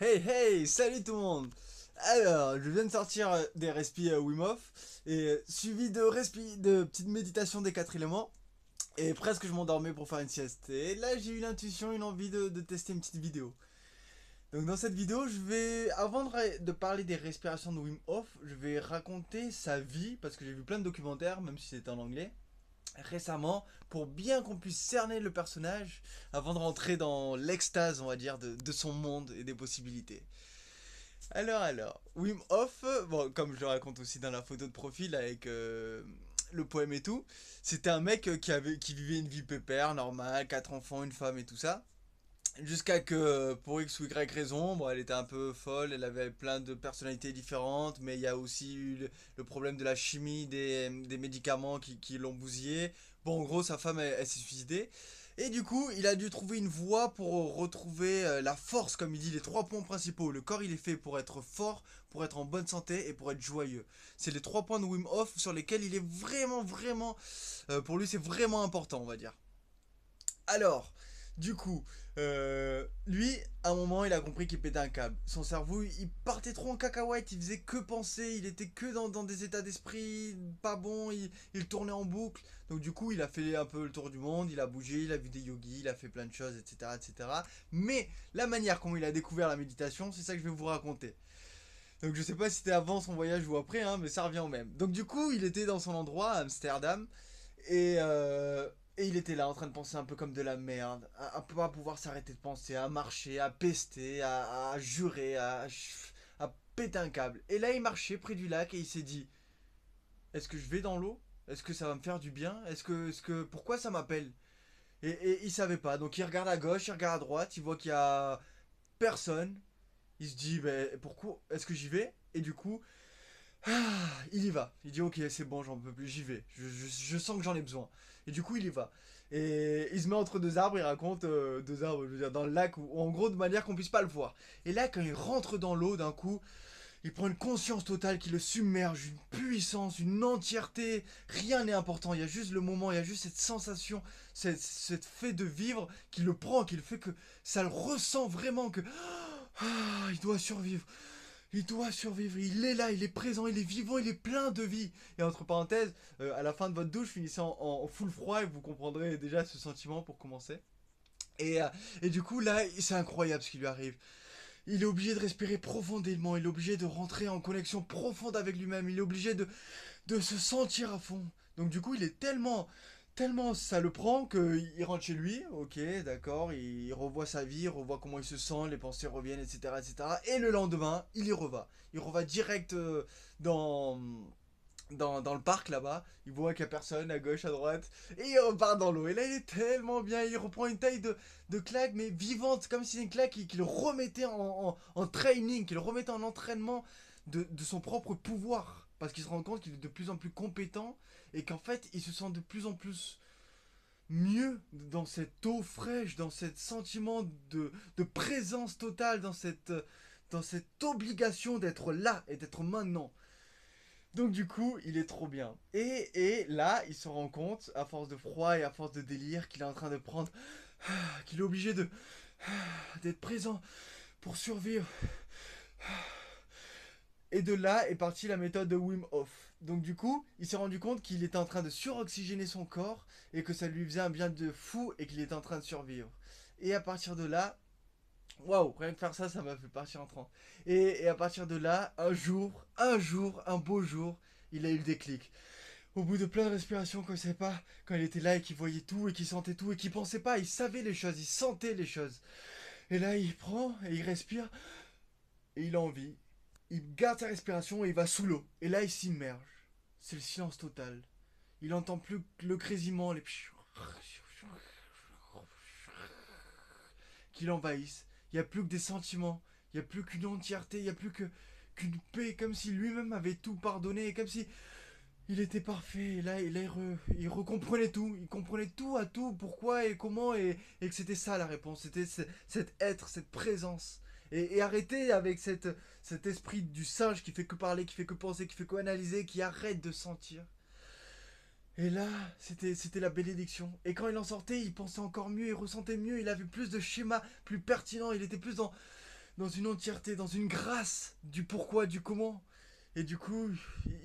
Hey hey, salut tout le monde. Alors, je viens de sortir des respi Wim Hof et suivi de petites méditations des quatre éléments et presque je m'endormais pour faire une sieste. Et là, j'ai eu l'intuition, une envie de tester une petite vidéo. Donc dans cette vidéo, avant de parler des respirations de Wim Hof, je vais raconter sa vie parce que j'ai vu plein de documentaires, même si c'était en anglais, récemment, pour bien qu'on puisse cerner le personnage avant de rentrer dans l'extase, on va dire, de son monde et des possibilités. Alors, Wim Hof, bon, comme je le raconte aussi dans la photo de profil avec le poème et tout, c'était un mec qui vivait une vie pépère, normale, quatre enfants, une femme et tout ça. Jusqu'à que, pour X ou Y raison, bon, elle était un peu folle, elle avait plein de personnalités différentes, mais il y a aussi eu le problème de la chimie des médicaments qui l'ont bousillé. Bon, en gros, sa femme, elle s'est suicidée. Et du coup, il a dû trouver une voie pour retrouver la force, comme il dit, les trois points principaux. Le corps, il est fait pour être fort, pour être en bonne santé et pour être joyeux. C'est les trois points de Wim Hof sur lesquels il est vraiment, pour lui, c'est vraiment important, on va dire. Alors, du coup, lui, à un moment, il a compris qu'il pétait un câble. Son cerveau, il partait trop en cacahuète, il faisait que penser, il était que dans des états d'esprit pas bons, il tournait en boucle. Donc du coup, il a fait un peu le tour du monde, il a bougé, il a vu des yogis, il a fait plein de choses, etc., etc. Mais la manière comment il a découvert la méditation, c'est ça que je vais vous raconter. Donc je sais pas si c'était avant son voyage ou après, hein, mais ça revient au même. Donc du coup, il était dans son endroit, à Amsterdam, et il était là en train de penser un peu comme de la merde, à pas pouvoir s'arrêter de penser, à marcher, à pester, à jurer, à péter un câble. Et là, il marchait près du lac et il s'est dit, est-ce que je vais dans l'eau? Est-ce que ça va me faire du bien? Pourquoi ça m'appelle? Et il savait pas. Donc il regarde à gauche, il regarde à droite, il voit qu'il y a personne. Il se dit, ben, pourquoi est-ce que j'y vais? Et du coup, il y va. Il dit ok, c'est bon, j'en peux plus, j'y vais. Je sens que j'en ai besoin. Et du coup, il y va. Et il se met entre deux arbres, il raconte deux arbres, je veux dire, dans le lac, ou en gros, de manière qu'on puisse pas le voir. Et là, quand il rentre dans l'eau, d'un coup, il prend une conscience totale qui le submerge, une puissance, une entièreté. Rien n'est important, il y a juste le moment, il y a juste cette sensation, cette fait de vivre qui le prend, qui le fait que ça le ressent vraiment, que il doit survivre. Il doit survivre, il est là, il est présent, il est vivant, il est plein de vie. Et entre parenthèses, à la fin de votre douche, finissez en full froid et vous comprendrez déjà ce sentiment pour commencer. Et, euh, et du coup, là, c'est incroyable ce qui lui arrive. Il est obligé de respirer profondément, il est obligé de rentrer en connexion profonde avec lui-même, il est obligé de se sentir à fond. Donc du coup, il est tellement ça le prend qu'il rentre chez lui, ok, d'accord, il revoit sa vie, il revoit comment il se sent, les pensées reviennent, etc., etc. Et le lendemain, il y reva. Il reva direct dans, dans le parc là-bas, il voit qu'il n'y a personne à gauche, à droite, et il repart dans l'eau. Et là, il est tellement bien, il reprend une taille de claque, mais vivante, comme si c'était une claque qui le remettait en training, qui le remettait en entraînement de son propre pouvoir. Parce qu'il se rend compte qu'il est de plus en plus compétent, et qu'en fait, il se sent de plus en plus mieux dans cette eau fraîche, dans ce sentiment de présence totale, dans cette obligation d'être là et d'être maintenant. Donc du coup, il est trop bien. Et là, il se rend compte, à force de froid et à force de délire, qu'il est en train de prendre... qu'il est obligé d'être présent pour survivre. Et de là est partie la méthode de Wim Hof. Donc du coup, il s'est rendu compte qu'il était en train de suroxygéner son corps et que ça lui faisait un bien de fou et qu'il était en train de survivre. Et à partir de là, waouh, rien que faire ça, ça m'a fait partir en transe. Et à partir de là, un beau jour, il a eu le déclic. Au bout de plein de respirations, quand il savait pas, quand il était là et qu'il voyait tout et qu'il sentait tout et qu'il pensait pas, il savait les choses, il sentait les choses. Et là, il prend et il respire et il a envie. Il garde sa respiration et il va sous l'eau. Et là, il s'immerge. C'est le silence total. Il entend plus que le grésillement, les qui l'envahissent. Il n'y a plus que des sentiments. Il n'y a plus qu'une entièreté. Il n'y a plus qu'une paix. Comme si lui-même avait tout pardonné. Comme si il était parfait. Et là, il recomprenait tout. Il comprenait tout à tout. Pourquoi et comment. Et que c'était ça la réponse. C'était cet être, cette présence. Et arrêter avec cet esprit du singe qui fait que parler, qui fait que penser, qui fait que analyser, qui arrête de sentir. Et là, c'était la bénédiction. Et quand il en sortait, il pensait encore mieux, il ressentait mieux, il avait plus de schémas plus pertinents, il était plus dans une entièreté, dans une grâce du pourquoi, du comment. Et du coup,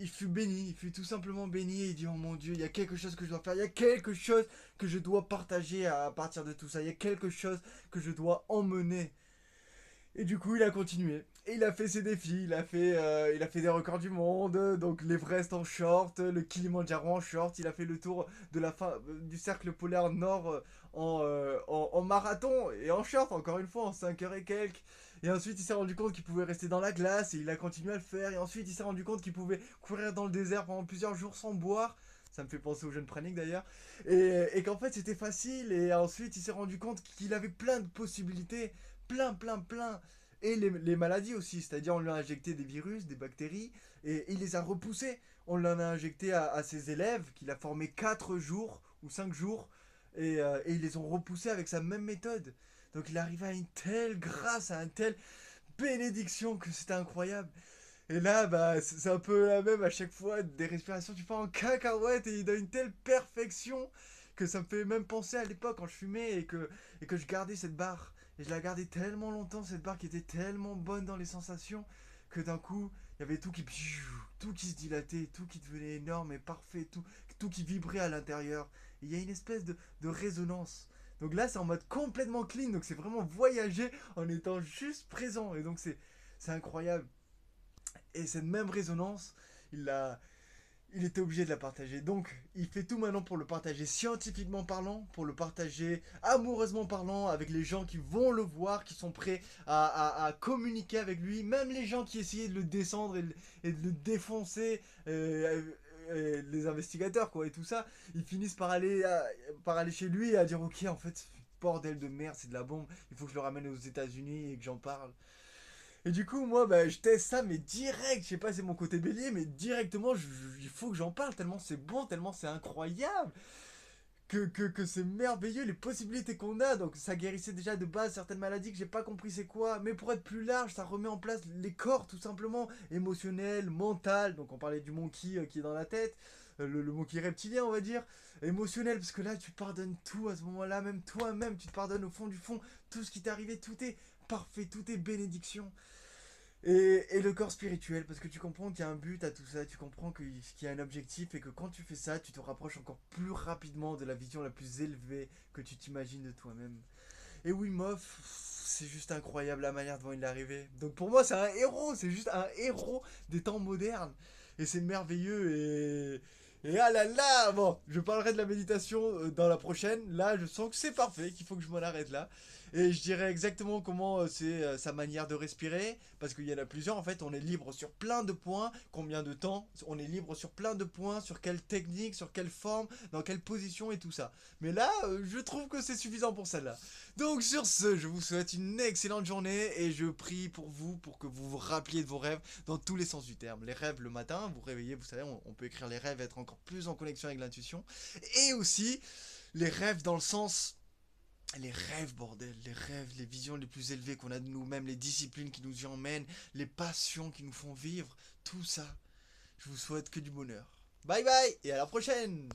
il fut béni, il fut tout simplement béni et il dit oh mon Dieu, il y a quelque chose que je dois faire, il y a quelque chose que je dois partager à partir de tout ça, il y a quelque chose que je dois emmener. Et du coup, il a continué. Et il a fait ses défis, il a fait des records du monde, donc l'Everest en short, le Kilimanjaro en short, il a fait le tour de la fin du cercle polaire nord en marathon et en short, encore une fois, en 5 heures et quelques. Et ensuite, il s'est rendu compte qu'il pouvait rester dans la glace et il a continué à le faire. Et ensuite, il s'est rendu compte qu'il pouvait courir dans le désert pendant plusieurs jours sans boire. Ça me fait penser au jeune Pranik d'ailleurs. Et qu'en fait, c'était facile. Et ensuite, il s'est rendu compte qu'il avait plein de possibilités. Plein, plein, plein. Et les maladies aussi, c'est-à-dire on lui a injecté des virus, des bactéries, et il les a repoussés. On l'en a injecté à ses élèves, qu'il a formés 4 jours ou 5 jours, et ils les ont repoussés avec sa même méthode. Donc il arrivait à une telle grâce, à une telle bénédiction que c'était incroyable. Et là, bah, c'est un peu la même à chaque fois, des respirations, tu pars en cacahuète et il a une telle perfection que ça me fait même penser à l'époque quand je fumais et que je gardais cette barre. Et je la gardais tellement longtemps, cette barre qui était tellement bonne dans les sensations, que d'un coup, il y avait tout qui se dilatait, tout qui devenait énorme et parfait, tout qui vibrait à l'intérieur. Et il y a une espèce de résonance. Donc là, c'est en mode complètement clean, donc c'est vraiment voyager en étant juste présent. Et donc c'est incroyable. Et cette même résonance, il était obligé de la partager. Donc, il fait tout maintenant pour le partager scientifiquement parlant, pour le partager amoureusement parlant, avec les gens qui vont le voir, qui sont prêts à communiquer avec lui, même les gens qui essayaient de le descendre et de le défoncer, les investigateurs, quoi, et tout ça, ils finissent par aller chez lui et à dire, ok, en fait, bordel de merde, c'est de la bombe, il faut que je le ramène aux États-Unis et que j'en parle. Et du coup, moi, bah, je teste ça, mais direct, je sais pas, c'est mon côté bélier, mais directement, il faut que j'en parle, tellement c'est bon, tellement c'est incroyable, que c'est merveilleux, les possibilités qu'on a. Donc, ça guérissait déjà de base certaines maladies que j'ai pas compris c'est quoi, mais pour être plus large, ça remet en place les corps, tout simplement, émotionnel, mental. Donc, on parlait du monkey qui est dans la tête, le monkey reptilien, on va dire, émotionnel, parce que là, tu pardonnes tout à ce moment-là, même toi-même, tu te pardonnes au fond du fond, tout ce qui t'est arrivé, tout est parfait, tout est bénédiction. Et le corps spirituel, parce que tu comprends qu'il y a un but à tout ça, tu comprends qu'il y a un objectif et que quand tu fais ça, tu te rapproches encore plus rapidement de la vision la plus élevée que tu t'imagines de toi-même. Et Wim Hof, c'est juste incroyable la manière dont il est arrivé. Donc pour moi, c'est un héros, c'est juste un héros des temps modernes. Et c'est merveilleux et ah là là. Bon, je parlerai de la méditation dans la prochaine. Là, je sens que c'est parfait, qu'il faut que je m'en arrête là. Et je dirais exactement comment c'est sa manière de respirer, parce qu'il y en a plusieurs. En fait, on est libre sur plein de points. Combien de temps? On est libre sur plein de points, sur quelle technique, sur quelle forme, dans quelle position et tout ça. Mais là, je trouve que c'est suffisant pour celle-là. Donc sur ce, je vous souhaite une excellente journée et je prie pour vous, pour que vous vous rappeliez de vos rêves dans tous les sens du terme. Les rêves le matin, vous réveillez, vous savez, on peut écrire les rêves, être encore plus en connexion avec l'intuition. Et aussi les rêves dans le sens... Les rêves, bordel, les rêves, les visions les plus élevées qu'on a de nous-mêmes, les disciplines qui nous y emmènent, les passions qui nous font vivre, tout ça. Je vous souhaite que du bonheur. Bye bye et à la prochaine!